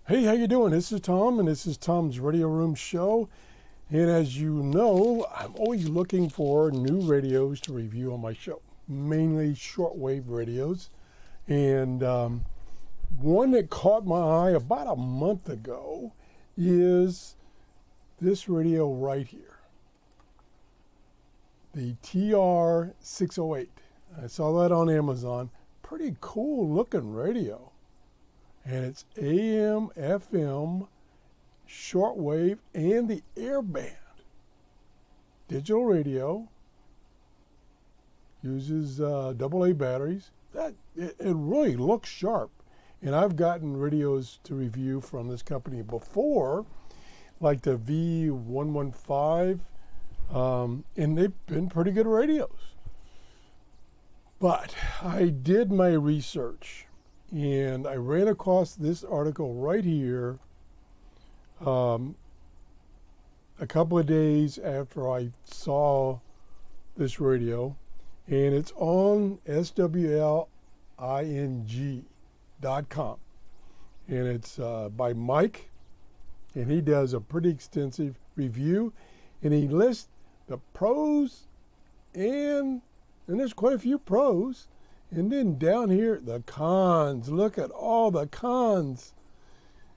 Hey, how you doing? This is Tom, and this is Tom's Radio Room Show. And as you know, I'm always looking for new radios to review on my show, mainly shortwave radios. And one that caught my eye about a month ago is this radio right here, the TR-608. I saw that on Amazon. Pretty cool looking radio. And it's AM, FM, shortwave, and the airband. Digital radio, uses AA batteries. It really looks sharp. And I've gotten radios to review from this company before, like the V115, and they've been pretty good radios. But I did my research, and I ran across this article right here a couple of days after I saw this radio, and it's on swling.com, and it's by Mike, and he does a pretty extensive review, and he lists the pros, and there's quite a few pros. And then down here, the cons. Look at all the cons.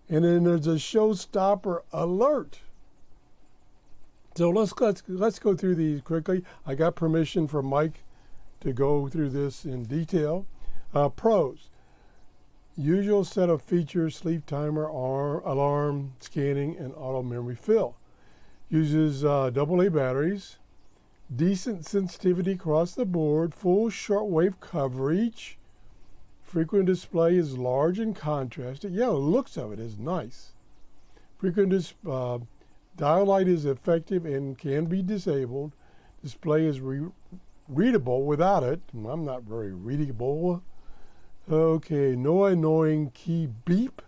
And then there's a showstopper alert. So let's go through these quickly. I got permission from Mike to go through this in detail. Pros. Usual set of features: sleep timer, alarm, scanning, and auto memory fill. Uses AA batteries. Decent sensitivity across the board, full shortwave coverage. Frequent display is large and contrasted. Yeah, the looks of it is nice. Dial light is effective and can be disabled. Display is readable without it. I'm not very readable. Okay, no annoying key beep.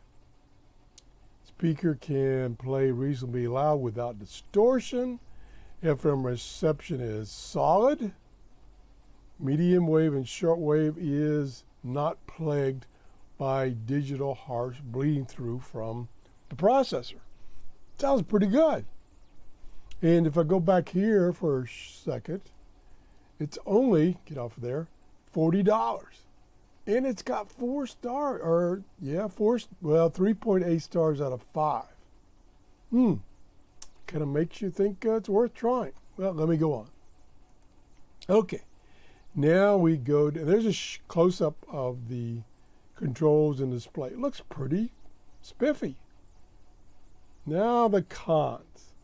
Speaker can play reasonably loud without distortion. FM reception is solid. Medium wave and short wave is not plagued by digital harsh bleeding through from the processor. Sounds pretty good. And if I go back here for a second, it's only, get off of there, $40. And it's got 3.8 stars out of 5. Kind of makes you think it's worth trying. Well, let me go on. Okay, now we go to, there's a close-up of the controls and display. It looks pretty spiffy. Now the cons.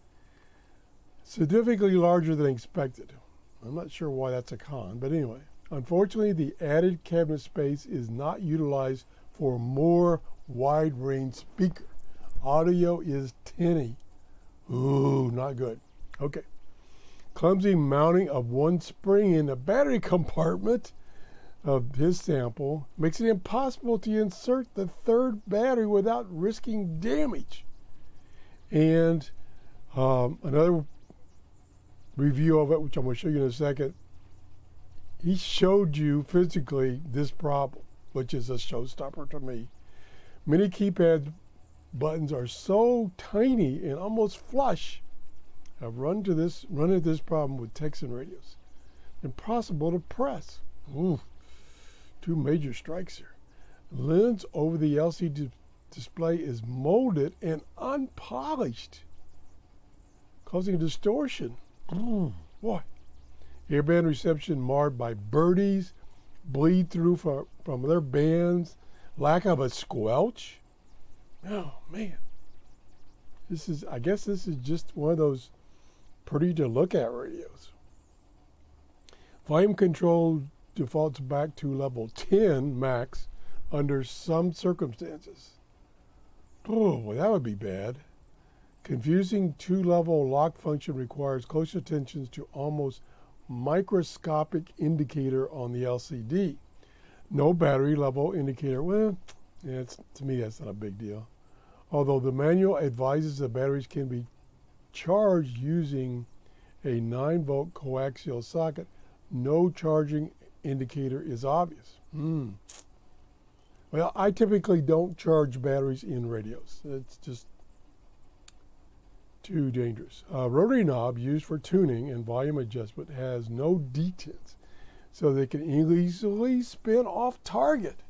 Significantly larger than expected. I'm not sure why that's a con, but anyway. Unfortunately, the added cabinet space is not utilized for a more wide-range speaker. Audio is tinny. Ooh, not good. Okay. Clumsy mounting of one spring in the battery compartment of his sample makes it impossible to insert the third battery without risking damage. And another review of it, which I'm going to show you in a second, he showed you physically this problem, which is a showstopper to me. Many keypad buttons are so tiny and almost flush. I've run into this problem with Texan radios. Impossible to press. Ooh, two major strikes here. Lens over the LCD display is molded and unpolished, causing distortion. Boy. Airband reception marred by birdies, bleed through from their bands, lack of a squelch. Oh, man. I guess this is just one of those pretty to look at radios. Volume control defaults back to level 10 max under some circumstances. Oh, that would be bad. Confusing two-level lock function requires close attention to almost microscopic indicator on the LCD. No battery level indicator. Well, yeah, to me, that's not a big deal. Although the manual advises the batteries can be charged using a 9-volt coaxial socket, no charging indicator is obvious. Well, Well, I typically don't charge batteries in radios. It's just too dangerous. Rotary knob used for tuning and volume adjustment has no detents, so they can easily spin off target.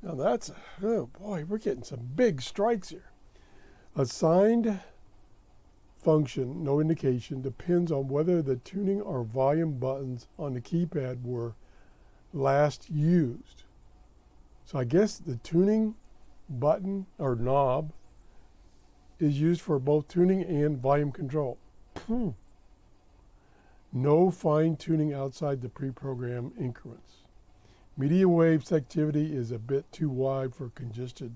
Now that's, oh boy, we're getting some big strikes here. Assigned function, no indication, depends on whether the tuning or volume buttons on the keypad were last used. So I guess the tuning button or knob is used for both tuning and volume control. No fine tuning outside the pre-programmed increments. Medium wave selectivity is a bit too wide for congested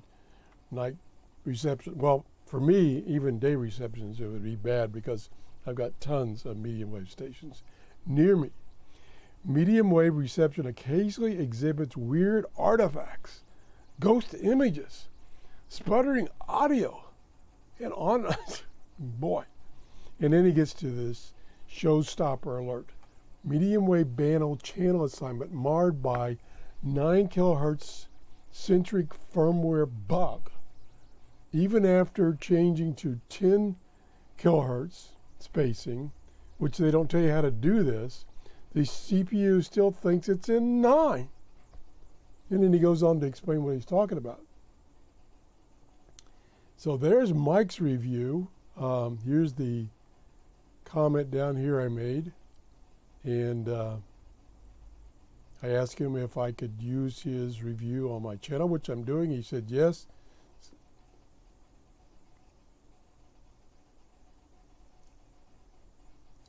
night reception. Well, for me, even day receptions, it would be bad because I've got tons of medium wave stations near me. Medium wave reception occasionally exhibits weird artifacts, ghost images, sputtering audio, and on, boy. And then he gets to this showstopper alert. Medium wave band channel assignment marred by 9 kilohertz centric firmware bug. Even after changing to 10 kilohertz spacing, which they don't tell you how to do this, the CPU still thinks it's in 9. And then he goes on to explain what he's talking about. So there's Mike's review. Here's the comment down here I made. And I asked him if I could use his review on my channel, which I'm doing. He said yes.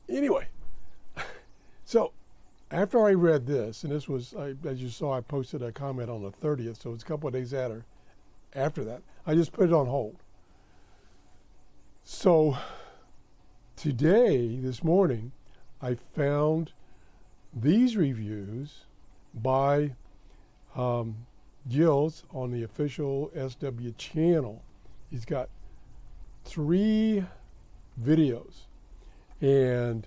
Anyway, so after I read this, and this was, as you saw, I posted a comment on the 30th, so it's a couple of days after that, I just put it on hold. So today, this morning, I found these reviews by Gilles on the official SW channel. He's got 3 videos, and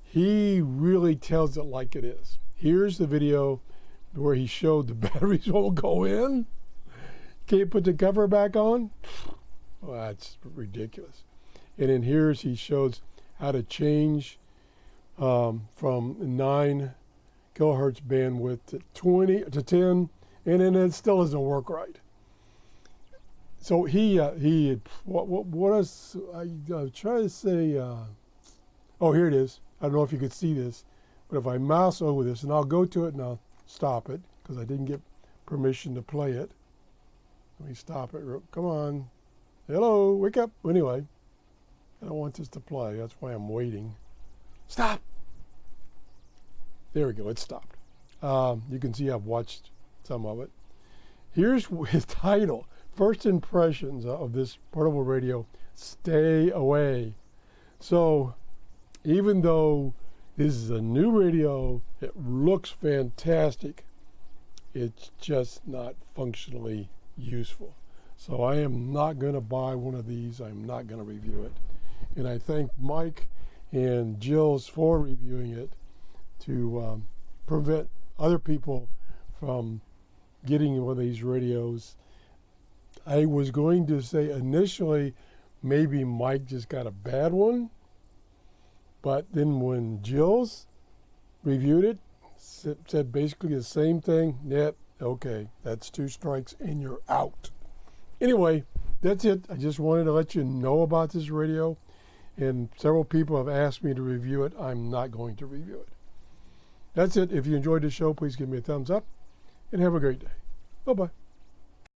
he really tells it like it is. Here's the video where he showed the batteries won't go in. Can't put the cover back on. Well, that's ridiculous. And then here's he shows how to change from 9 kilohertz bandwidth to 20 to 10, and then it still doesn't work right. So what is, I try to say, oh, here it is. I don't know if you could see this, but if I mouse over this, and I'll go to it and I'll stop it because I didn't get permission to play it. Let me stop it. Come on. Hello, wake up. Anyway, I don't want this to play. That's why I'm waiting. Stop. There we go. It stopped. You can see I've watched some of it. Here's his title. First impressions of this portable radio, Stay Away. So even though this is a new radio, it looks fantastic, it's just not functionally useful. So I am not going to buy one of these. I'm not going to review it. And I thank Mike and Gilles for reviewing it to prevent other people from getting one of these radios. I was going to say initially maybe Mike just got a bad one, but then when Gilles reviewed it, said basically the same thing. Yep, okay, that's 2 strikes and you're out. Anyway, that's it. I just wanted to let you know about this radio, and several people have asked me to review it. I'm not going to review it. That's it. If you enjoyed the show, please give me a thumbs up and have a great day. Bye-bye.